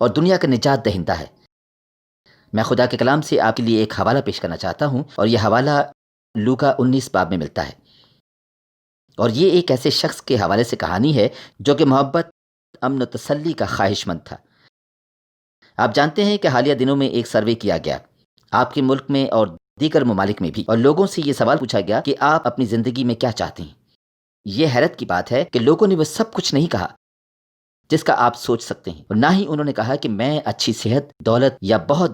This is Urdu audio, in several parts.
اور دنیا کا نجات دہندہ ہے۔ میں خدا کے کلام سے آپ کے لیے ایک حوالہ پیش کرنا چاہتا ہوں، اور یہ حوالہ لوکا 19 باب میں ملتا ہے، اور یہ ایک ایسے شخص کے حوالے سے کہانی ہے جو کہ محبت، امن و تسلی کا خواہش مند تھا۔ آپ جانتے ہیں کہ حالیہ دنوں میں ایک سروے کیا گیا آپ کے ملک میں اور دیگر ممالک میں بھی، اور لوگوں سے یہ سوال پوچھا گیا کہ آپ اپنی زندگی میں کیا چاہتے ہیں۔ یہ حیرت کی بات ہے کہ لوگوں نے وہ سب کچھ نہیں کہا جس کا آپ سوچ سکتے ہیں، اور نہ ہی انہوں نے کہا کہ میں اچھی صحت، دولت یا بہت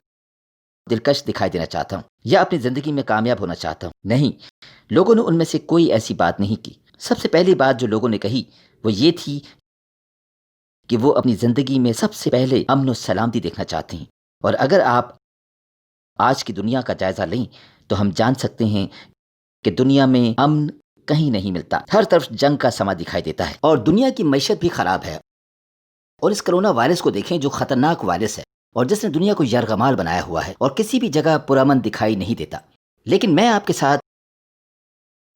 دلکش دکھائی دینا چاہتا ہوں یا اپنی زندگی میں کامیاب ہونا چاہتا ہوں۔ نہیں، لوگوں نے ان میں سے کوئی ایسی بات نہیں کی۔ سب سے پہلی بات جو لوگوں نے کہی وہ یہ تھی کہ وہ اپنی زندگی میں سب سے پہلے امن و سلامتی دیکھنا چاہتے ہیں۔ اور اگر آپ آج کی دنیا کا جائزہ لیں تو ہم جان سکتے ہیں کہ دنیا میں امن کہیں نہیں ملتا، ہر طرف جنگ کا سما دکھائی دیتا ہے، اور دنیا کی معیشت بھی خراب ہے۔ اور اس کرونا وائرس کو دیکھیں جو خطرناک وائرس ہے اور جس نے دنیا کو یرغمال بنایا ہوا ہے، اور کسی بھی جگہ پرامن دکھائی نہیں دیتا۔ لیکن میں آپ کے ساتھ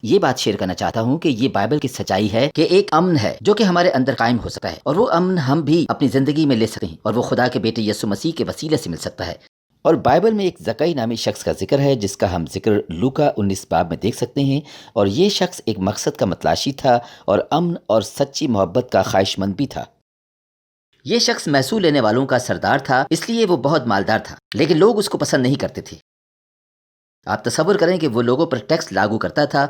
یہ بات شیئر کرنا چاہتا ہوں کہ یہ بائبل کی سچائی ہے کہ ایک امن ہے جو کہ ہمارے اندر قائم ہو سکتا ہے، اور وہ امن ہم بھی اپنی زندگی میں لے سکتے ہیں، اور وہ خدا کے بیٹے یسوع مسیح کے وسیلے سے مل سکتا ہے۔ اور بائبل میں ایک زکئی نامی شخص کا ذکر ہے جس کا ہم ذکر لوکا 19 باب میں دیکھ سکتے ہیں، اور یہ شخص ایک مقصد کا متلاشی تھا اور امن اور سچی محبت کا خواہش مند بھی تھا۔ یہ شخص محصول لینے والوں کا سردار تھا، اس لیے وہ بہت مالدار تھا، لیکن لوگ اس کو پسند نہیں کرتے تھے۔ آپ تصور کریں کہ وہ لوگوں پر ٹیکس لاگو کرتا تھا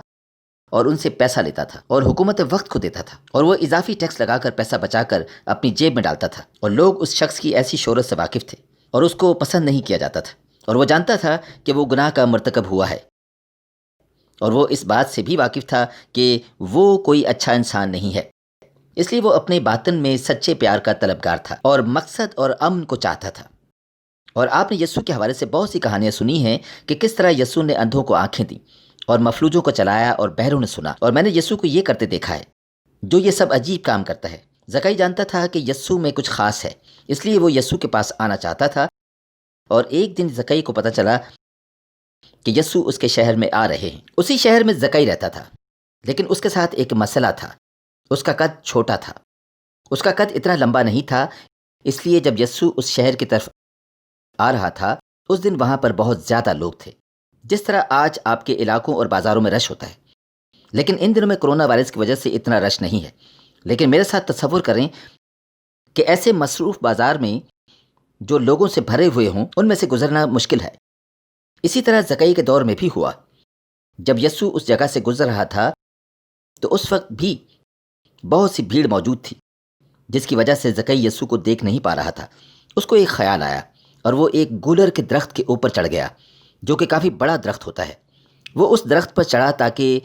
اور ان سے پیسہ لیتا تھا، اور حکومت وقت کو دیتا تھا، اور وہ اضافی ٹیکس لگا کر پیسہ بچا کر اپنی جیب میں ڈالتا تھا، اور لوگ اس شخص کی ایسی شہرت سے واقف تھے اور اس کو پسند نہیں کیا جاتا تھا، اور وہ جانتا تھا کہ وہ گناہ کا مرتکب ہوا ہے، اور وہ اس بات سے بھی واقف تھا کہ وہ کوئی اچھا انسان نہیں ہے۔ اس لیے وہ اپنے باطن میں سچے پیار کا طلبگار تھا اور مقصد اور امن کو چاہتا تھا۔ اور آپ نے یسوع کے حوالے سے بہت سی کہانیاں سنی ہیں کہ کس طرح یسوع نے اندھوں کو آنکھیں دیں اور مفلوجوں کو چلایا اور بہروں نے سنا، اور میں نے یسوع کو یہ کرتے دیکھا ہے جو یہ سب عجیب کام کرتا ہے۔ زکئی جانتا تھا کہ یسوع میں کچھ خاص ہے، اس لیے وہ یسوع کے پاس آنا چاہتا تھا، اور ایک دن زکئی کو پتہ چلا کہ یسوع اس کے شہر میں آ رہے ہیں۔ اسی شہر میں زکئی رہتا تھا، لیکن اس کے ساتھ ایک مسئلہ تھا، اس کا قد چھوٹا تھا، اس کا قد اتنا لمبا نہیں تھا، اس لیے جب یسوع اس شہر کی طرف آ رہا تھا اس دن وہاں پر بہت زیادہ لوگ تھے، جس طرح آج آپ کے علاقوں اور بازاروں میں رش ہوتا ہے، لیکن ان دنوں میں کرونا وائرس کی وجہ سے اتنا رش نہیں ہے۔ لیکن میرے ساتھ تصور کریں کہ ایسے مصروف بازار میں جو لوگوں سے بھرے ہوئے ہوں ان میں سے گزرنا مشکل ہے۔ اسی طرح زکئی کے دور میں بھی ہوا، جب یسوع اس جگہ سے گزر رہا تھا تو اس وقت بھی بہت سی بھیڑ موجود تھی، جس کی وجہ سے زکئی یسوع کو دیکھ نہیں پا رہا تھا۔ اس کو ایک خیال آیا اور وہ ایک گولر کے درخت کے اوپر چڑھ گیا جو کہ کافی بڑا درخت ہوتا ہے۔ وہ اس درخت پر چڑھا تاکہ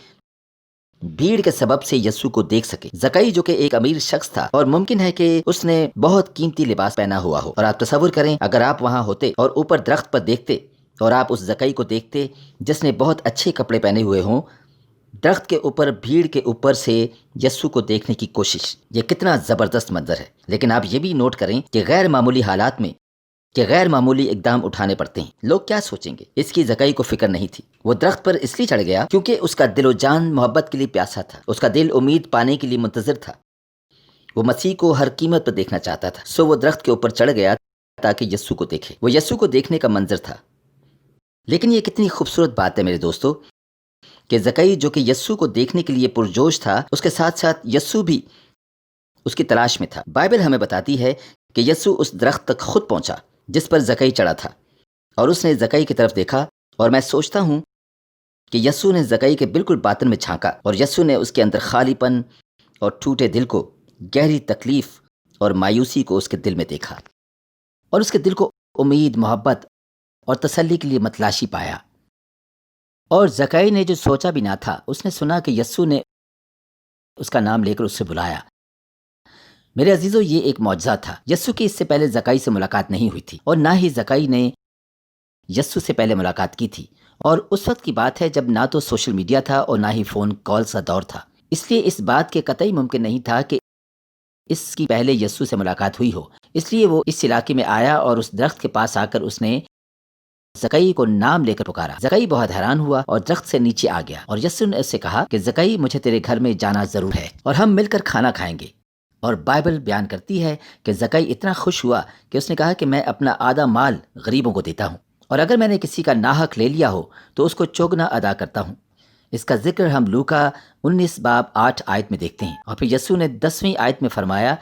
بھیڑ کے سبب سے یسوع کو دیکھ سکے۔ زکئی جو کہ ایک امیر شخص تھا اور ممکن ہے کہ اس نے بہت قیمتی لباس پہنا ہوا ہو، اور آپ تصور کریں اگر آپ وہاں ہوتے اور اوپر درخت پر دیکھتے اور آپ اس زکئی کو دیکھتے جس نے بہت اچھے کپڑے پہنے ہوئے ہوں، درخت کے اوپر بھیڑ کے اوپر سے یسوع کو دیکھنے کی کوشش، یہ کتنا زبردست منظر ہے۔ لیکن آپ یہ بھی نوٹ کریں کہ غیر معمولی حالات میں غیر معمولی اقدام اٹھانے پڑتے ہیں۔ لوگ کیا سوچیں گے؟ اس کی زکئی کو فکر نہیں تھی۔ وہ درخت پر اس لیے چڑھ گیا کیونکہ اس کا دل و جان محبت کے لیے پیاسا تھا، اس کا دل امید پانے کے لیے منتظر تھا، وہ مسیح کو ہر قیمت پر دیکھنا چاہتا تھا۔ سو وہ درخت کے اوپر چڑھ گیا تاکہ یسوع کو دیکھے، وہ یسوع کو دیکھنے کا منظر تھا۔ لیکن یہ کتنی خوبصورت بات ہے میرے دوستو کہ زکئی جو کہ یسوع کو دیکھنے کے لیے پرجوش تھا، اس کے ساتھ ساتھ یسوع بھی اس کی تلاش میں تھا۔ بائبل ہمیں بتاتی ہے کہ یسوع اس درخت تک خود پہنچا جس پر زکئی چڑھا تھا، اور اس نے زکئی کی طرف دیکھا، اور میں سوچتا ہوں کہ یسوع نے زکئی کے بالکل باطن میں جھانکا، اور یسوع نے اس کے اندر خالی پن اور ٹوٹے دل کو، گہری تکلیف اور مایوسی کو اس کے دل میں دیکھا، اور اس کے دل کو امید، محبت اور تسلی کے لیے متلاشی پایا۔ اور زکئی نے جو سوچا بھی نہ تھا، اس نے سنا کہ یسوع نے اس کا نام لے کر اس سے بلایا۔ میرے عزیزو، یہ ایک معجزہ تھا۔ یسوع کی اس سے پہلے زکئی سے ملاقات نہیں ہوئی تھی، اور نہ ہی زکئی نے یسوع سے پہلے ملاقات کی تھی، اور اس وقت کی بات ہے جب نہ تو سوشل میڈیا تھا اور نہ ہی فون کالز کا دور تھا، اس لیے اس بات کے قطعی ممکن نہیں تھا کہ اس کی پہلے یسوع سے ملاقات ہوئی ہو۔ اس لیے وہ اس علاقے میں آیا اور اس درخت کے پاس آ کر اس نے زکئی کو نام لے کر پکارا۔ زکئی بہت حیران ہوا اور درخت سے نیچے آ گیا، اور یسوع نے اس سے کہا کہ زکئی، مجھے تیرے گھر میں جانا ضرور ہے اور ہم مل کر کھانا کھائیں گے۔ اور بائبل بیان کرتی ہے کہ زکئی اتنا خوش ہوا کہ اس نے کہا کہ میں اپنا آدھا مال غریبوں کو دیتا ہوں، اور اگر میں نے کسی کا ناحق لے لیا ہو تو اس کو چوگنا ادا کرتا ہوں۔ اس کا ذکر ہم لوکا 19 باب 8 آیت میں دیکھتے ہیں، اور پھر یسوع نے 10ویں آیت میں فرمایا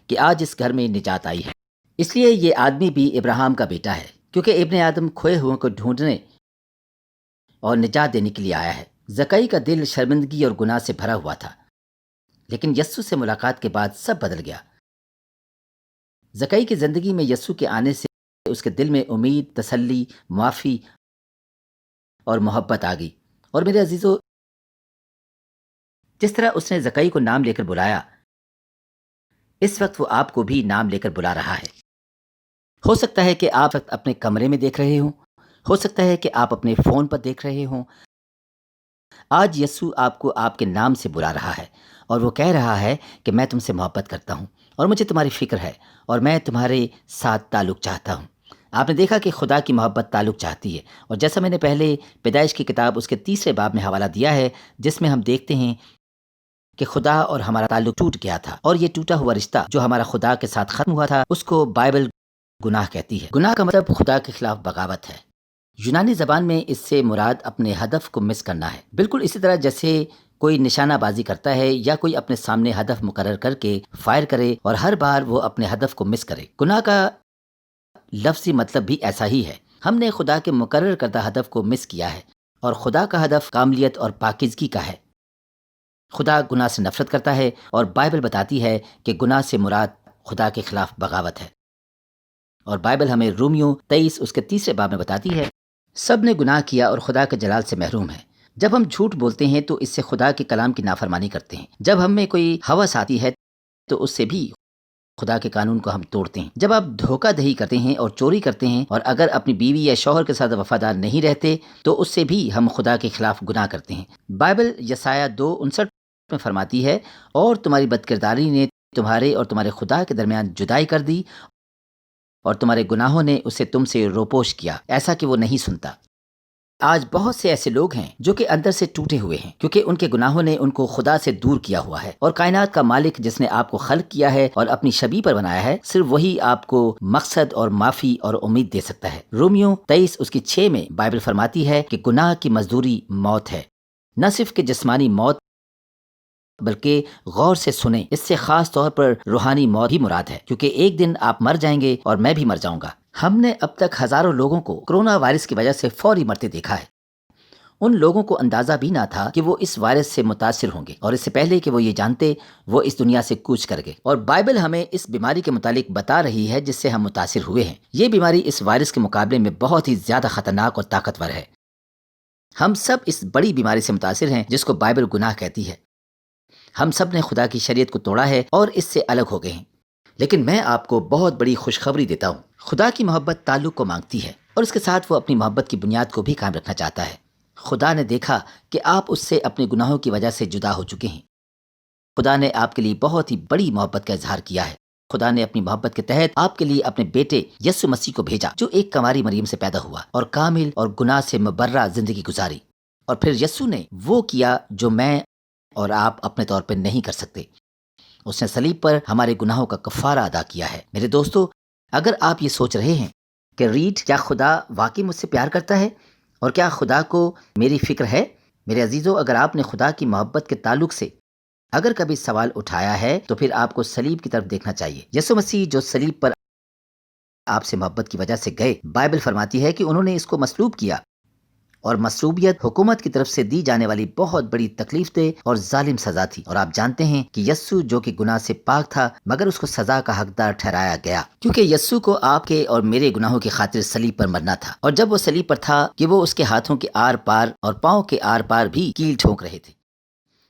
کہ آج اس گھر میں نجات آئی ہے۔ اس لیے یہ آدمی بھی ابراہیم کا بیٹا ہے، کیونکہ ابن آدم کھوئے ہوئے کو ڈھونڈنے اور نجات دینے کے لیے آیا ہے۔ زکئی کا دل شرمندگی اور گناہ سے بھرا ہوا تھا، لیکن یسوع سے ملاقات کے بعد سب بدل گیا۔ زکئی کی زندگی میں یسوع کے آنے سے اس کے دل میں امید، تسلی، معافی اور محبت آ گئی۔ اور میرے عزیزو، جس طرح اس نے زکئی کو نام لے کر بلایا، اس وقت وہ آپ کو بھی نام لے کر بلا رہا ہے۔ ہو سکتا ہے کہ آپ اپنے کمرے میں دیکھ رہے ہوں، ہو سکتا ہے کہ آپ اپنے فون پر دیکھ رہے ہوں۔ آج یسوع آپ کو آپ کے نام سے بلا رہا ہے، اور وہ کہہ رہا ہے کہ میں تم سے محبت کرتا ہوں، اور مجھے تمہاری فکر ہے، اور میں تمہارے ساتھ تعلق چاہتا ہوں۔ آپ نے دیکھا کہ خدا کی محبت تعلق چاہتی ہے، اور جیسا میں نے پہلے پیدائش کی کتاب اس کے 3 باب میں حوالہ دیا ہے، جس میں ہم دیکھتے ہیں کہ خدا اور ہمارا تعلق ٹوٹ گیا تھا، اور یہ ٹوٹا ہوا رشتہ جو ہمارا خدا کے ساتھ ختم ہوا تھا، اس کو بائبل گناہ کہتی ہے۔ گناہ کا مطلب خدا کے خلاف بغاوت ہے۔ یونانی زبان میں اس سے مراد اپنے ہدف کو مس کرنا ہے، بالکل اسی طرح جیسے کوئی نشانہ بازی کرتا ہے یا کوئی اپنے سامنے ہدف مقرر کر کے فائر کرے اور ہر بار وہ اپنے ہدف کو مس کرے۔ گناہ کا لفظی مطلب بھی ایسا ہی ہے۔ ہم نے خدا کے مقرر کردہ ہدف کو مس کیا ہے، اور خدا کا ہدف کاملیت اور پاکیزگی کا ہے۔ خدا گناہ سے نفرت کرتا ہے، اور بائبل بتاتی ہے کہ گناہ سے مراد خدا کے خلاف بغاوت ہے۔ اور بائبل ہمیں رومیو 23 اس کے 3 باب میں بتاتی ہے، سب نے گناہ کیا اور خدا کے جلال سے محروم ہے۔ جب ہم جھوٹ بولتے ہیں تو اس سے خدا کے کلام کی نافرمانی کرتے ہیں۔ جب ہم میں کوئی ہوس آتی ہے تو اس سے بھی خدا کے قانون کو ہم توڑتے ہیں۔ جب آپ دھوکہ دہی کرتے ہیں اور چوری کرتے ہیں، اور اگر اپنی بیوی یا شوہر کے ساتھ وفادار نہیں رہتے تو اس سے بھی ہم خدا کے خلاف گناہ کرتے ہیں۔ بائبل یسایہ 2:59 میں فرماتی ہے، اور تمہاری بدکرداری نے تمہارے اور تمہارے خدا کے درمیان جدائی کر دی، اور تمہارے گناہوں نے اسے تم سے روپوش کیا، ایسا کہ وہ نہیں سنتا۔ آج بہت سے ایسے لوگ ہیں جو کہ اندر سے ٹوٹے ہوئے ہیں، کیونکہ ان کے گناہوں نے ان کو خدا سے دور کیا ہوا ہے، اور کائنات کا مالک جس نے آپ کو خلق کیا ہے اور اپنی شبیہ پر بنایا ہے، صرف وہی آپ کو مقصد اور معافی اور امید دے سکتا ہے۔ رومیو 23 اس کی 6 میں بائبل فرماتی ہے کہ گناہ کی مزدوری موت ہے۔ نہ صرف کہ جسمانی موت، بلکہ غور سے سنیں، اس سے خاص طور پر روحانی موت بھی مراد ہے، کیونکہ ایک دن آپ مر جائیں گے اور میں بھی مر جاؤں گا۔ ہم نے اب تک ہزاروں لوگوں کو کرونا وائرس کی وجہ سے فوری مرتے دیکھا ہے۔ ان لوگوں کو اندازہ بھی نہ تھا کہ وہ اس وائرس سے متاثر ہوں گے، اور اس سے پہلے کہ وہ یہ جانتے، وہ اس دنیا سے کوچ کر گئے۔ اور بائبل ہمیں اس بیماری کے متعلق بتا رہی ہے جس سے ہم متاثر ہوئے ہیں۔ یہ بیماری اس وائرس کے مقابلے میں بہت ہی زیادہ خطرناک اور طاقتور ہے۔ ہم سب اس بڑی بیماری سے متاثر ہیں جس کو بائبل گناہ کہتی ہے۔ ہم سب نے خدا کی شریعت کو توڑا ہے اور اس سے الگ ہو گئے ہیں۔ لیکن میں آپ کو بہت بڑی خوشخبری دیتا ہوں، خدا کی محبت تعلق کو مانگتی ہے، اور اس کے ساتھ وہ اپنی محبت کی بنیاد کو بھی قائم رکھنا چاہتا ہے۔ خدا نے دیکھا کہ آپ اس سے اپنے گناہوں کی وجہ سے جدا ہو چکے ہیں۔ خدا نے آپ کے لیے بہت ہی بڑی محبت کا اظہار کیا ہے۔ خدا نے اپنی محبت کے تحت آپ کے لیے اپنے بیٹے یسوع مسیح کو بھیجا، جو ایک کنواری مریم سے پیدا ہوا اور کامل اور گناہ سے مبرہ زندگی گزاری۔ اور پھر یسوع نے وہ کیا جو میں اور آپ اپنے طور پر نہیں کر سکتے۔ اس نے صلیب پر ہمارے گناہوں کا کفارہ ادا کیا ہے۔ میرے دوستو، اگر آپ یہ سوچ رہے ہیں کہ ریڈ، کیا خدا واقعی مجھ سے پیار کرتا ہے، اور کیا خدا کو میری فکر ہے؟ میرے عزیزو، اگر آپ نے خدا کی محبت کے تعلق سے اگر کبھی سوال اٹھایا ہے تو پھر آپ کو صلیب کی طرف دیکھنا چاہیے۔ یسوع مسیح جو صلیب پر آپ سے محبت کی وجہ سے گئے، بائبل فرماتی ہے کہ انہوں نے اس کو مصلوب کیا، اور مصلوبیت حکومت کی طرف سے دی جانے والی بہت بڑی تکلیف دہ اور ظالم سزا تھی۔ اور آپ جانتے ہیں کہ یسوع جو کہ گناہ سے پاک تھا، مگر اس کو سزا کا حقدار ٹھہرایا گیا، کیونکہ یسوع کو آپ کے اور میرے گناہوں کی خاطر صلیب پر مرنا تھا۔ اور جب وہ صلیب پر تھا کہ وہ اس کے ہاتھوں کے آر پار اور پاؤں کے آر پار بھی کیل ٹھونک رہے تھے،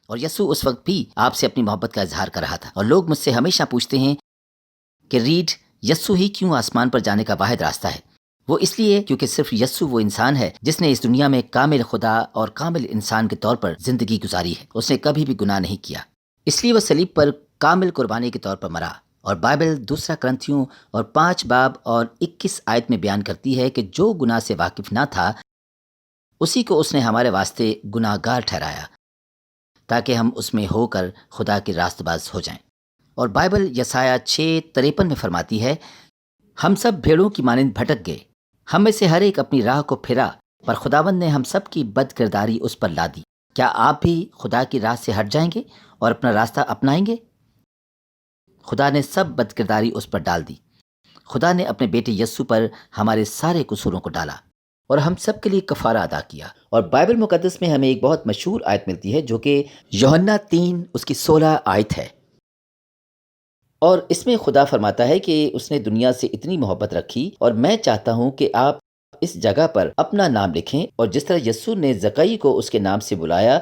اور یسوع اس وقت بھی آپ سے اپنی محبت کا اظہار کر رہا تھا۔ اور لوگ مجھ سے ہمیشہ پوچھتے ہیں کہ ریڈ، یسوع ہی کیوں آسمان پر جانے کا واحد راستہ ہے؟ وہ اس لیے کیونکہ صرف یسوع وہ انسان ہے جس نے اس دنیا میں کامل خدا اور کامل انسان کے طور پر زندگی گزاری ہے۔ اس نے کبھی بھی گناہ نہیں کیا، اس لیے وہ صلیب پر کامل قربانی کے طور پر مرا۔ اور بائبل 2 کرنتھیوں اور 5 باب اور 21 آیت میں بیان کرتی ہے کہ جو گناہ سے واقف نہ تھا، اسی کو اس نے ہمارے واسطے گناہ گار ٹھہرایا، تاکہ ہم اس میں ہو کر خدا کے راست باز ہو جائیں۔ اور بائبل یسایہ 6:53 میں فرماتی ہے، ہم سب بھیڑوں کی مانند بھٹک گئے، ہم میں سے ہر ایک اپنی راہ کو پھرا، پر خداوند نے ہم سب کی بد کرداری اس پر لا دی۔ کیا آپ بھی خدا کی راہ سے ہٹ جائیں گے اور اپنا راستہ اپنائیں گے؟ خدا نے سب بد کرداری اس پر ڈال دی۔ خدا نے اپنے بیٹے یسوع پر ہمارے سارے قصوروں کو ڈالا اور ہم سب کے لیے کفارہ ادا کیا۔ اور بائبل مقدس میں ہمیں ایک بہت مشہور آیت ملتی ہے جو کہ یوحنا 3 اس کی 16 آیت ہے، اور اس میں خدا فرماتا ہے کہ اس نے دنیا سے اتنی محبت رکھی اور میں چاہتا ہوں کہ آپ اس جگہ پر اپنا نام لکھیں، اور جس طرح یسوع نے زکئی کو اس کے نام سے بلایا،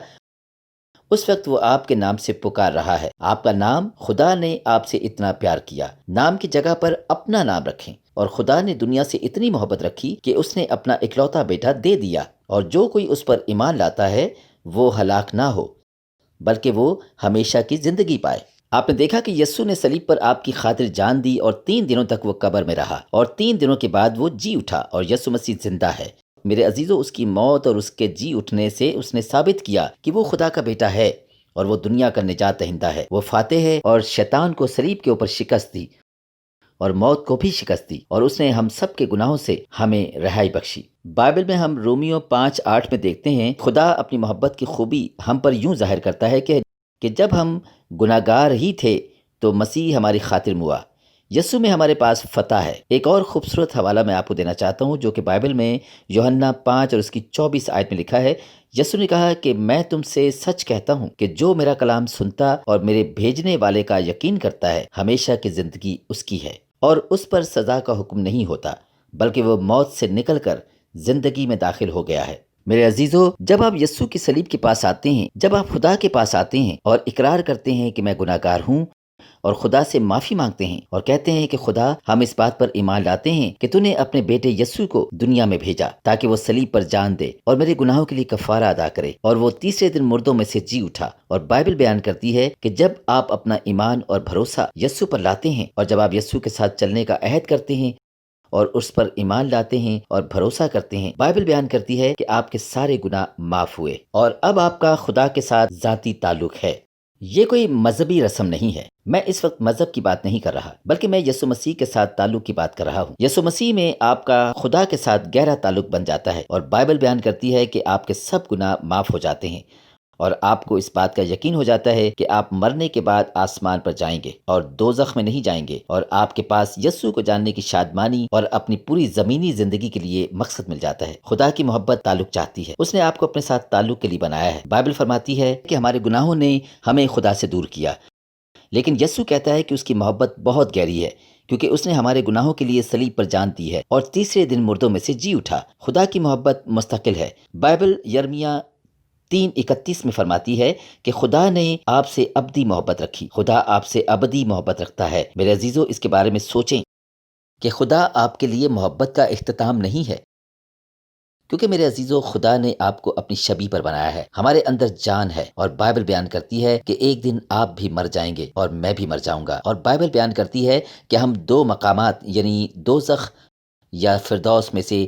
اس وقت وہ آپ کے نام سے پکار رہا ہے۔ آپ کا نام، خدا نے آپ سے اتنا پیار کیا، نام کی جگہ پر اپنا نام رکھیں۔ اور خدا نے دنیا سے اتنی محبت رکھی کہ اس نے اپنا اکلوتا بیٹا دے دیا، اور جو کوئی اس پر ایمان لاتا ہے وہ ہلاک نہ ہو بلکہ وہ ہمیشہ کی زندگی پائے۔ آپ نے دیکھا کہ یسوع نے صلیب پر آپ کی خاطر جان دی، اور 3 دنوں تک وہ قبر میں رہا، اور 3 دنوں کے بعد وہ جی اٹھا، اور یسوع مسیح زندہ ہے۔ میرے عزیزو، اس کی موت اور اس کے جی اٹھنے سے اس نے ثابت کیا کہ وہ خدا کا بیٹا ہے، اور وہ دنیا کا نجات دہندہ ہے۔ وہ فاتح ہے، اور شیطان کو صلیب کے اوپر شکست دی اور موت کو بھی شکست دی، اور اس نے ہم سب کے گناہوں سے ہمیں رہائی بخشی۔ بائبل میں ہم رومیو 5:8 میں دیکھتے ہیں، خدا اپنی محبت کی خوبی ہم پر یوں ظاہر کرتا ہے کہ جب ہم گناہگار ہی تھے تو مسیح ہماری خاطر موا۔ یسوع میں ہمارے پاس فتح ہے۔ ایک اور خوبصورت حوالہ میں آپ کو دینا چاہتا ہوں جو کہ بائبل میں یوحنا 5 اور اس کی 24 آیت میں لکھا ہے۔ یسوع نے کہا کہ میں تم سے سچ کہتا ہوں کہ جو میرا کلام سنتا اور میرے بھیجنے والے کا یقین کرتا ہے، ہمیشہ کی زندگی اس کی ہے، اور اس پر سزا کا حکم نہیں ہوتا، بلکہ وہ موت سے نکل کر زندگی میں داخل ہو گیا ہے۔ میرے عزیزو، جب آپ یسوع کی صلیب کے پاس آتے ہیں، جب آپ خدا کے پاس آتے ہیں اور اقرار کرتے ہیں کہ میں گناہگار ہوں، اور خدا سے معافی مانگتے ہیں اور کہتے ہیں کہ خدا، ہم اس بات پر ایمان لاتے ہیں کہ تو نے اپنے بیٹے یسوع کو دنیا میں بھیجا تاکہ وہ صلیب پر جان دے اور میرے گناہوں کے لیے کفارہ ادا کرے، اور وہ تیسرے دن مردوں میں سے جی اٹھا۔ اور بائبل بیان کرتی ہے کہ جب آپ اپنا ایمان اور بھروسہ یسوع پر لاتے ہیں، اور جب آپ یسوع کے ساتھ چلنے کا عہد کرتے ہیں اور اس پر ایمان لاتے ہیں اور بھروسہ کرتے ہیں، بائبل بیان کرتی ہے کہ آپ کے سارے گناہ معاف ہوئے، اور اب آپ کا خدا کے ساتھ ذاتی تعلق ہے۔ یہ کوئی مذہبی رسم نہیں ہے۔ میں اس وقت مذہب کی بات نہیں کر رہا، بلکہ میں یسوع مسیح کے ساتھ تعلق کی بات کر رہا ہوں۔ یسوع مسیح میں آپ کا خدا کے ساتھ گہرا تعلق بن جاتا ہے، اور بائبل بیان کرتی ہے کہ آپ کے سب گناہ معاف ہو جاتے ہیں، اور آپ کو اس بات کا یقین ہو جاتا ہے کہ آپ مرنے کے بعد آسمان پر جائیں گے اور دوزخ میں نہیں جائیں گے، اور آپ کے پاس یسوع کو جاننے کی شادمانی اور اپنی پوری زمینی زندگی کے لیے مقصد مل جاتا ہے۔ خدا کی محبت تعلق چاہتی ہے، اس نے آپ کو اپنے ساتھ تعلق کے لیے بنایا ہے۔ بائبل فرماتی ہے کہ ہمارے گناہوں نے ہمیں خدا سے دور کیا، لیکن یسوع کہتا ہے کہ اس کی محبت بہت گہری ہے، کیونکہ اس نے ہمارے گناہوں کے لیے صلیب پر جان دی ہے اور تیسرے دن مردوں میں سے جی اٹھا۔ خدا کی محبت مستقل ہے۔ بائبل یرمیہ 3:31 میں فرماتی ہے کہ خدا نے آپ سے ابدی محبت رکھی۔ خدا آپ سے ابدی محبت رکھتا ہے۔ میرے عزیزو، اس کے بارے میں سوچیں کہ خدا آپ کے لیے محبت کا اختتام نہیں ہے، کیونکہ میرے عزیزو، خدا نے آپ کو اپنی شبیہ پر بنایا ہے، ہمارے اندر جان ہے، اور بائبل بیان کرتی ہے کہ ایک دن آپ بھی مر جائیں گے اور میں بھی مر جاؤں گا۔ اور بائبل بیان کرتی ہے کہ ہم 2 مقامات یعنی دوزخ یا فردوس میں سے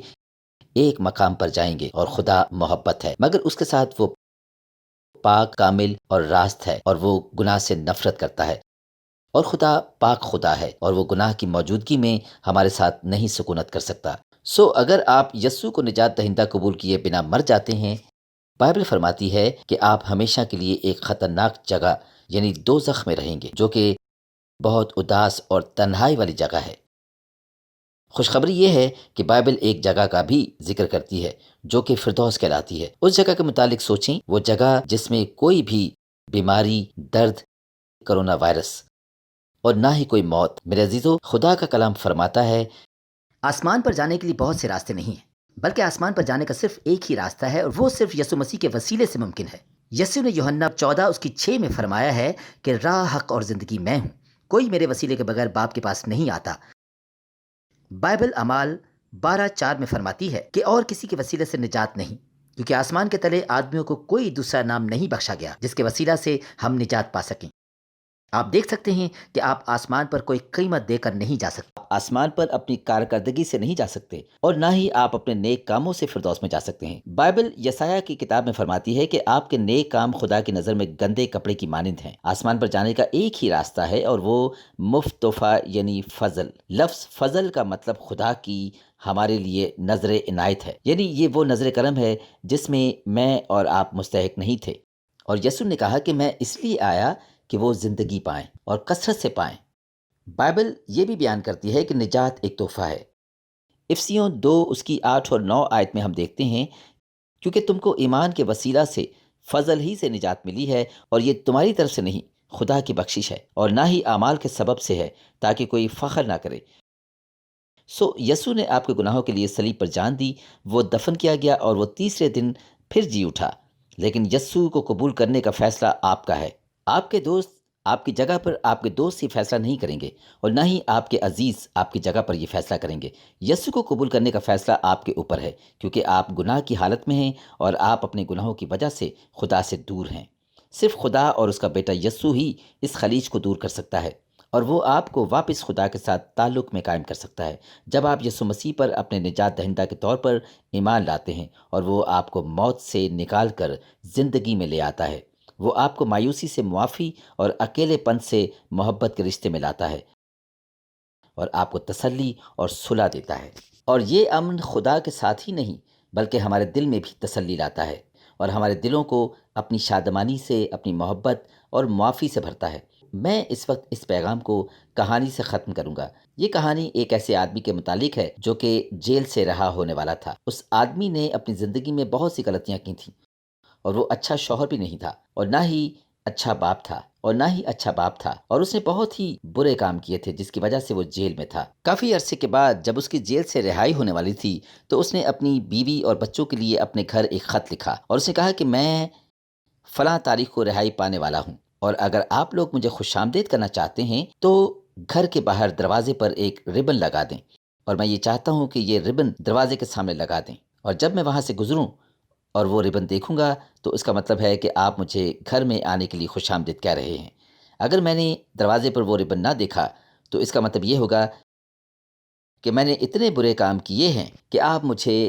ایک مقام پر جائیں گے، اور خدا محبت ہے، مگر اس کے ساتھ وہ پاک، کامل اور راست ہے، اور وہ گناہ سے نفرت کرتا ہے، اور خدا پاک خدا ہے، اور وہ گناہ کی موجودگی میں ہمارے ساتھ نہیں سکونت کر سکتا۔ اگر آپ یسوع کو نجات دہندہ قبول کیے بنا مر جاتے ہیں، بائبل فرماتی ہے کہ آپ ہمیشہ کے لیے ایک خطرناک جگہ یعنی دوزخ میں رہیں گے، جو کہ بہت اداس اور تنہائی والی جگہ ہے۔ خوشخبری یہ ہے کہ بائبل ایک جگہ کا بھی ذکر کرتی ہے جو کہ فردوس کہلاتی ہے۔ اس جگہ کے متعلق سوچیں، وہ جگہ جس میں کوئی بھی بیماری، درد، کرونا وائرس اور نہ ہی کوئی موت۔ میرے عزیزو، خدا کا کلام فرماتا ہے آسمان پر جانے کے لیے بہت سے راستے نہیں ہیں، بلکہ آسمان پر جانے کا صرف ایک ہی راستہ ہے، اور وہ صرف یسوع مسیح کے وسیلے سے ممکن ہے۔ یسوع نے یوحنا 14 اس کی 6 میں فرمایا ہے کہ راہ، حق اور زندگی میں ہوں، کوئی میرے وسیلے کے بغیر باپ کے پاس نہیں آتا۔ بائبل اعمال 12:4 میں فرماتی ہے کہ اور کسی کے وسیلے سے نجات نہیں، کیونکہ آسمان کے تلے آدمیوں کو کوئی دوسرا نام نہیں بخشا گیا جس کے وسیلہ سے ہم نجات پا سکیں۔ آپ دیکھ سکتے ہیں کہ آپ آسمان پر کوئی قیمت دے کر نہیں جا سکتے، آپ آسمان پر اپنی کارکردگی سے نہیں جا سکتے، اور نہ ہی آپ اپنے نیک کاموں سے فردوس میں جا سکتے ہیں۔ بائبل یسایہ کی کتاب میں فرماتی ہے کہ آپ کے نیک کام خدا کی نظر میں گندے کپڑے کی مانند ہیں۔ آسمان پر جانے کا ایک ہی راستہ ہے، اور وہ مفت تحفہ یعنی فضل۔ لفظ فضل کا مطلب خدا کی ہمارے لیے نظر عنایت ہے، یعنی یہ وہ نظر کرم ہے جس میں اور آپ مستحق نہیں تھے۔ اور یسوع نے کہا کہ میں اس لیے آیا کہ وہ زندگی پائیں اور کثرت سے پائیں۔ بائبل یہ بھی بیان کرتی ہے کہ نجات ایک تحفہ ہے۔ افسیوں 2 اس کی 8 اور 9 آیت میں ہم دیکھتے ہیں، کیونکہ تم کو ایمان کے وسیلہ سے فضل ہی سے نجات ملی ہے، اور یہ تمہاری طرف سے نہیں، خدا کی بخشش ہے، اور نہ ہی اعمال کے سبب سے ہے، تاکہ کوئی فخر نہ کرے۔ یسوع نے آپ کے گناہوں کے لیے صلیب پر جان دی، وہ دفن کیا گیا، اور وہ تیسرے دن پھر جی اٹھا۔ لیکن یسوع کو قبول کرنے کا فیصلہ آپ کا ہے۔ آپ کے دوست آپ کی جگہ پر آپ کے دوست یہ فیصلہ نہیں کریں گے، اور نہ ہی آپ کے عزیز آپ کی جگہ پر یہ فیصلہ کریں گے۔ یسوع کو قبول کرنے کا فیصلہ آپ کے اوپر ہے، کیونکہ آپ گناہ کی حالت میں ہیں، اور آپ اپنے گناہوں کی وجہ سے خدا سے دور ہیں۔ صرف خدا اور اس کا بیٹا یسوع ہی اس خلیج کو دور کر سکتا ہے، اور وہ آپ کو واپس خدا کے ساتھ تعلق میں قائم کر سکتا ہے، جب آپ یسوع مسیح پر اپنے نجات دہندہ کے طور پر ایمان لاتے ہیں، اور وہ آپ کو موت سے نکال کر زندگی میں لے آتا ہے۔ وہ آپ کو مایوسی سے معافی اور اکیلے پن سے محبت کے رشتے میں لاتا ہے، اور آپ کو تسلی اور صلح دیتا ہے۔ اور یہ امن خدا کے ساتھ ہی نہیں، بلکہ ہمارے دل میں بھی تسلی لاتا ہے، اور ہمارے دلوں کو اپنی شادمانی سے، اپنی محبت اور معافی سے بھرتا ہے۔ میں اس وقت اس پیغام کو کہانی سے ختم کروں گا۔ یہ کہانی ایک ایسے آدمی کے متعلق ہے جو کہ جیل سے رہا ہونے والا تھا۔ اس آدمی نے اپنی زندگی میں بہت سی غلطیاں کی تھیں، اور وہ اچھا شوہر بھی نہیں تھا، اور نہ ہی اچھا باپ تھا، اور اس نے بہت ہی برے کام کیے تھے، جس کی وجہ سے وہ جیل میں تھا۔ کافی عرصے کے بعد جب اس کی جیل سے رہائی ہونے والی تھی، تو اس نے اپنی بیوی اور بچوں کے لیے اپنے گھر ایک خط لکھا، اور اس نے کہا کہ میں فلاں تاریخ کو رہائی پانے والا ہوں، اور اگر آپ لوگ مجھے خوش آمدید کرنا چاہتے ہیں تو گھر کے باہر دروازے پر ایک ربن لگا دیں، اور میں یہ چاہتا ہوں کہ یہ ربن دروازے کے سامنے لگا دیں، اور جب میں وہاں سے گزروں اور وہ ربن دیکھوں گا تو اس کا مطلب ہے کہ آپ مجھے گھر میں آنے کے لیے خوش آمدید کہہ رہے ہیں۔ اگر میں نے دروازے پر وہ ربن نہ دیکھا تو اس کا مطلب یہ ہوگا کہ میں نے اتنے برے کام کیے ہیں کہ آپ مجھے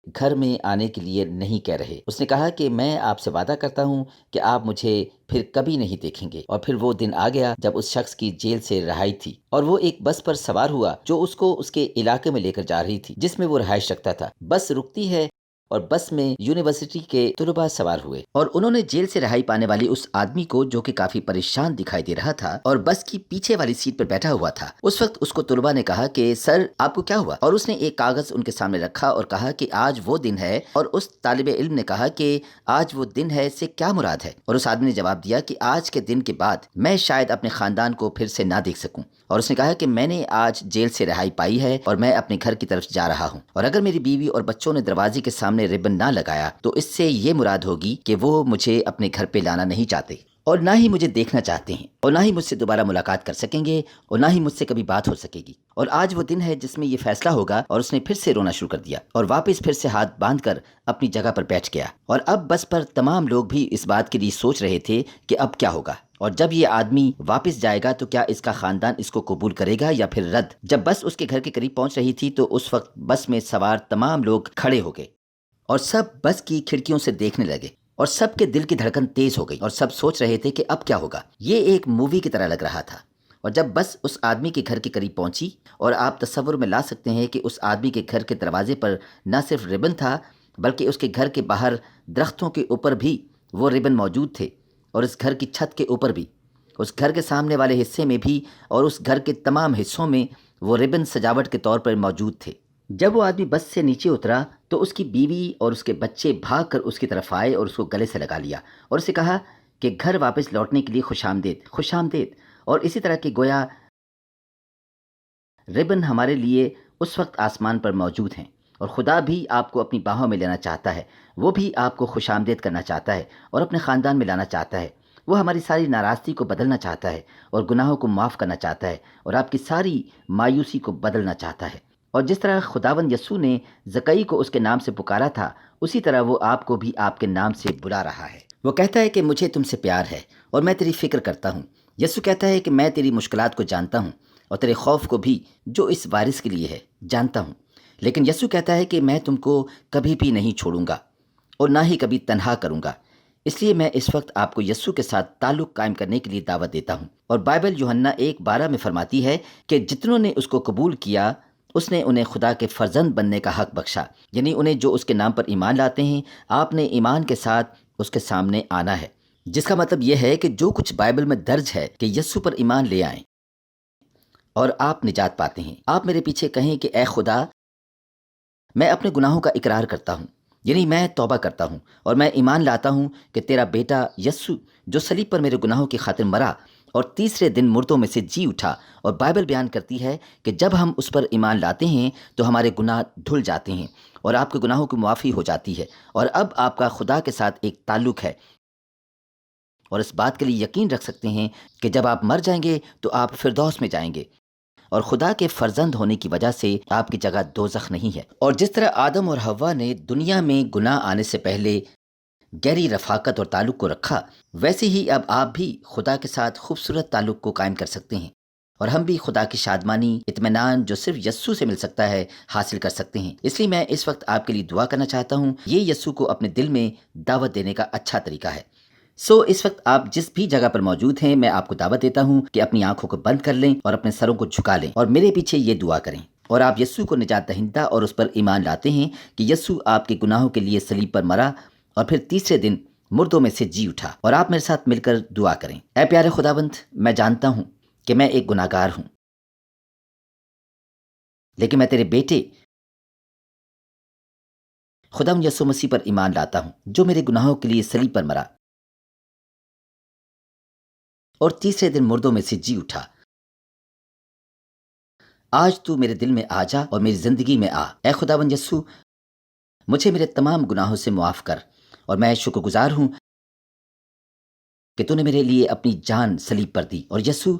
گھر میں آنے کے لیے نہیں کہہ رہے۔ اس نے کہا کہ میں آپ سے وعدہ کرتا ہوں کہ آپ مجھے پھر کبھی نہیں دیکھیں گے۔ اور پھر وہ دن آ گیا جب اس شخص کی جیل سے رہائی تھی، اور وہ ایک بس پر سوار ہوا جو اس کو اس کے علاقے میں لے کر جا رہی تھی جس میں وہ رہائش رکھتا تھا۔ بس رکتی ہے، اور بس میں یونیورسٹی کے طلباء سوار ہوئے، اور انہوں نے جیل سے رہائی پانے والی اس آدمی کو، جو کہ کافی پریشان دکھائی دے رہا تھا اور بس کی پیچھے والی سیٹ پر بیٹھا ہوا تھا، اس وقت اس کو طلباء نے کہا کہ سر آپ کو کیا ہوا؟ اور اس نے ایک کاغذ ان کے سامنے رکھا اور کہا کہ آج وہ دن ہے، اور اس طالب علم نے کہا کہ آج وہ دن ہے سے کیا مراد ہے؟ اور اس آدمی نے جواب دیا کہ آج کے دن کے بعد میں شاید اپنے خاندان کو پھر سے نہ دیکھ سکوں، اور اس نے کہا کہ میں نے آج جیل سے رہائی پائی ہے اور میں اپنے گھر کی طرف جا رہا ہوں، اور اگر میری بیوی اور بچوں نے دروازے کے سامنے ربن نہ لگایا تو اس سے یہ مراد ہوگی کہ وہ مجھے اپنے گھر پہ لانا نہیں چاہتے، اور نہ ہی مجھے دیکھنا چاہتے ہیں، اور نہ ہی مجھ سے دوبارہ ملاقات کر سکیں گے، اور نہ ہی مجھ سے کبھی بات ہو سکے گی، اور آج وہ دن ہے جس میں یہ فیصلہ ہوگا۔ اور اس نے پھر سے رونا شروع کر دیا، اور واپس پھر سے ہاتھ باندھ کر اپنی جگہ پر بیٹھ گیا۔ اور اب بس پر تمام لوگ بھی اس بات کے لیے سوچ رہے تھے کہ اب کیا ہوگا، اور جب یہ آدمی واپس جائے گا تو کیا اس کا خاندان اس کو قبول کرے گا یا پھر رد؟ جب بس اس کے گھر کے قریب پہنچ رہی تھی تو اس وقت بس میں سوار تمام لوگ کھڑے ہو گئے، اور سب بس کی کھڑکیوں سے دیکھنے لگے، اور سب کے دل کی دھڑکن تیز ہو گئی، اور سب سوچ رہے تھے کہ اب کیا ہوگا۔ یہ ایک مووی کی طرح لگ رہا تھا۔ اور جب بس اس آدمی کے گھر کے قریب پہنچی، اور آپ تصور میں لا سکتے ہیں کہ اس آدمی کے گھر کے دروازے پر نہ صرف ربن تھا، بلکہ اس کے گھر کے باہر درختوں کے اوپر بھی وہ ربن موجود تھے، اور اس گھر کی چھت کے اوپر بھی، اس گھر کے سامنے والے حصے میں بھی، اور اس گھر کے تمام حصوں میں وہ ربن سجاوٹ کے طور پر موجود تھے۔ جب وہ آدمی بس سے نیچے اترا تو اس کی بیوی اور اس کے بچے بھاگ کر اس کی طرف آئے اور اس کو گلے سے لگا لیا، اور اسے کہا کہ گھر واپس لوٹنے کے لیے خوش آمدید، خوش آمدید، اور اسی طرح کہ گویا ربن ہمارے لیے اس وقت آسمان پر موجود ہیں، اور خدا بھی آپ کو اپنی باہوں میں لینا چاہتا ہے۔ وہ بھی آپ کو خوش آمدید کرنا چاہتا ہے اور اپنے خاندان میں لانا چاہتا ہے۔ وہ ہماری ساری ناراضگی کو بدلنا چاہتا ہے اور گناہوں کو معاف کرنا چاہتا ہے، اور آپ کی ساری مایوسی کو بدلنا چاہتا ہے۔ اور جس طرح خداوند یسوع نے زکئی کو اس کے نام سے پکارا تھا، اسی طرح وہ آپ کو بھی آپ کے نام سے بلا رہا ہے۔ وہ کہتا ہے کہ مجھے تم سے پیار ہے اور میں تیری فکر کرتا ہوں، یسوع کہتا ہے کہ میں تیری مشکلات کو جانتا ہوں اور تیرے خوف کو بھی جو اس وائرس کے لیے ہے جانتا ہوں، لیکن یسوع کہتا ہے کہ میں تم کو کبھی بھی نہیں چھوڑوں گا اور نہ ہی کبھی تنہا کروں گا۔ اس لیے میں اس وقت آپ کو یسوع کے ساتھ تعلق قائم کرنے کے لیے دعوت دیتا ہوں، اور بائبل یوحنا 1:12 میں فرماتی ہے کہ جتنوں نے اس کو قبول کیا اس نے انہیں خدا کے فرزند بننے کا حق بخشا، یعنی انہیں جو اس کے نام پر ایمان لاتے ہیں آپ نے ایمان کے ساتھ اس کے سامنے آنا ہے، جس کا مطلب یہ ہے کہ جو کچھ بائبل میں درج ہے کہ یسوع پر ایمان لے آئیں اور آپ نجات پاتے ہیں۔ آپ میرے پیچھے کہیں کہ اے خدا، میں اپنے گناہوں کا اقرار کرتا ہوں، یعنی میں توبہ کرتا ہوں اور میں ایمان لاتا ہوں کہ تیرا بیٹا یسوع جو صلیب پر میرے گناہوں کی خاطر مرا اور تیسرے دن مردوں میں سے جی اٹھا، اور بائبل بیان کرتی ہے کہ جب ہم اس پر ایمان لاتے ہیں تو ہمارے گناہ دھل جاتے ہیں اور آپ کے گناہوں کی معافی ہو جاتی ہے، اور اب آپ کا خدا کے ساتھ ایک تعلق ہے، اور اس بات کے لیے یقین رکھ سکتے ہیں کہ جب آپ مر جائیں گے تو آپ فردوس میں جائیں گے، اور خدا کے فرزند ہونے کی وجہ سے آپ کی جگہ دوزخ نہیں ہے۔ اور جس طرح آدم اور حوا نے دنیا میں گناہ آنے سے پہلے گہری رفاقت اور تعلق کو رکھا، ویسے ہی اب آپ بھی خدا کے ساتھ خوبصورت تعلق کو قائم کر سکتے ہیں، اور ہم بھی خدا کی شادمانی، اطمینان جو صرف یسوع سے مل سکتا ہے، حاصل کر سکتے ہیں۔ اس لیے میں اس وقت آپ کے لیے دعا کرنا چاہتا ہوں۔ یہ یسوع کو اپنے دل میں دعوت دینے کا اچھا طریقہ ہے۔ اس وقت آپ جس بھی جگہ پر موجود ہیں، میں آپ کو دعوت دیتا ہوں کہ اپنی آنکھوں کو بند کر لیں اور اپنے سروں کو جھکا لیں اور میرے پیچھے یہ دعا کریں، اور آپ یسوع کو نجات دہندہ اور اس پر ایمان لاتے ہیں کہ یسوع آپ کے گناہوں کے لیے صلیب پر مرا اور پھر تیسرے دن مردوں میں سے جی اٹھا، اور آپ میرے ساتھ مل کر دعا کریں۔ اے پیارے خداوند، میں جانتا ہوں کہ میں ایک گناہ گار ہوں، لیکن میں تیرے بیٹے خداوند یسوع مسیح پر ایمان لاتا ہوں جو میرے گناہوں کے لیے صلیب پر مرا اور تیسرے دن مردوں میں سے جی اٹھا۔ آج تو میرے دل میں آ جا اور میری زندگی میں آ۔ اے خداوند یسوع، مجھے میرے تمام گناہوں سے معاف کر، اور میں شکر گزار ہوں کہ تو نے میرے لیے اپنی جان صلیب پر دی۔ اور یسوع،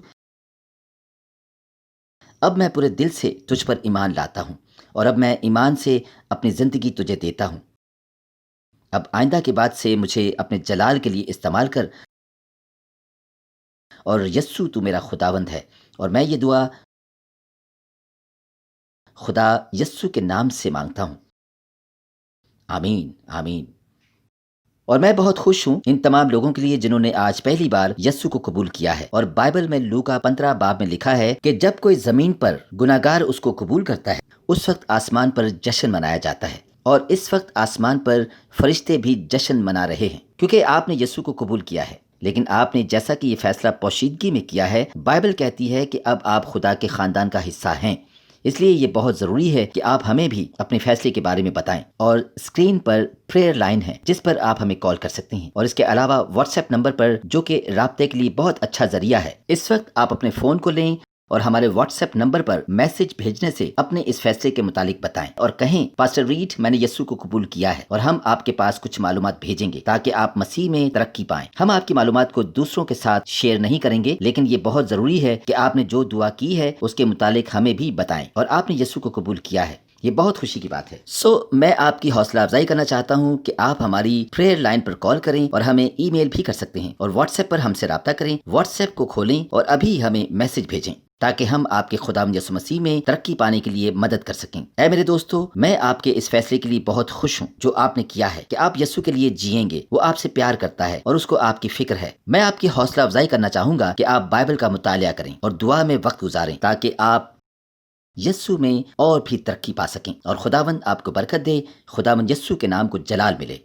اب میں پورے دل سے تجھ پر ایمان لاتا ہوں، اور اب میں ایمان سے اپنی زندگی تجھے دیتا ہوں۔ اب آئندہ کے بعد سے مجھے اپنے جلال کے لیے استعمال کر، اور یسوع تو میرا خداوند ہے، اور میں یہ دعا خدا یسوع کے نام سے مانگتا ہوں، آمین آمین۔ اور میں بہت خوش ہوں ان تمام لوگوں کے لیے جنہوں نے آج پہلی بار یسوع کو قبول کیا ہے، اور بائبل میں لوکا 15 باب میں لکھا ہے کہ جب کوئی زمین پر گناہگار اس کو قبول کرتا ہے اس وقت آسمان پر جشن منایا جاتا ہے، اور اس وقت آسمان پر فرشتے بھی جشن منا رہے ہیں کیونکہ آپ نے یسوع کو قبول کیا ہے۔ لیکن آپ نے جیسا کہ یہ فیصلہ پوشیدگی میں کیا ہے، بائبل کہتی ہے کہ اب آپ خدا کے خاندان کا حصہ ہیں، اس لیے یہ بہت ضروری ہے کہ آپ ہمیں بھی اپنے فیصلے کے بارے میں بتائیں، اور اسکرین پر پریئر لائن ہے جس پر آپ ہمیں کال کر سکتے ہیں، اور اس کے علاوہ واٹس ایپ نمبر پر جو کہ رابطے کے لیے بہت اچھا ذریعہ ہے۔ اس وقت آپ اپنے فون کو لیں اور ہمارے واٹس ایپ نمبر پر میسج بھیجنے سے اپنے اس فیصلے کے متعلق بتائیں، اور کہیں پاسٹر ریڈ میں نے یسوع کو قبول کیا ہے، اور ہم آپ کے پاس کچھ معلومات بھیجیں گے تاکہ آپ مسیح میں ترقی پائیں۔ ہم آپ کی معلومات کو دوسروں کے ساتھ شیئر نہیں کریں گے، لیکن یہ بہت ضروری ہے کہ آپ نے جو دعا کی ہے اس کے متعلق ہمیں بھی بتائیں، اور آپ نے یسوع کو قبول کیا ہے، یہ بہت خوشی کی بات ہے۔ میں آپ کی حوصلہ افزائی کرنا چاہتا ہوں کہ آپ ہماری پریئر لائن پر کال کریں، اور ہمیں ای میل بھی کر سکتے ہیں، اور واٹس ایپ پر ہم سے رابطہ کریں۔ واٹس ایپ کو کھولیں اور ابھی ہمیں میسج بھیجیں تاکہ ہم آپ کے خداوند یسوع مسیح میں ترقی پانے کے لیے مدد کر سکیں۔ اے میرے دوستو، میں آپ کے اس فیصلے کے لیے بہت خوش ہوں جو آپ نے کیا ہے کہ آپ یسوع کے لیے جیئیں گے۔ وہ آپ سے پیار کرتا ہے اور اس کو آپ کی فکر ہے۔ میں آپ کی حوصلہ افزائی کرنا چاہوں گا کہ آپ بائبل کا مطالعہ کریں اور دعا میں وقت گزاریں تاکہ آپ یسوع میں اور بھی ترقی پا سکیں، اور خداوند آپ کو برکت دے۔ خداوند یسوع کے نام کو جلال ملے۔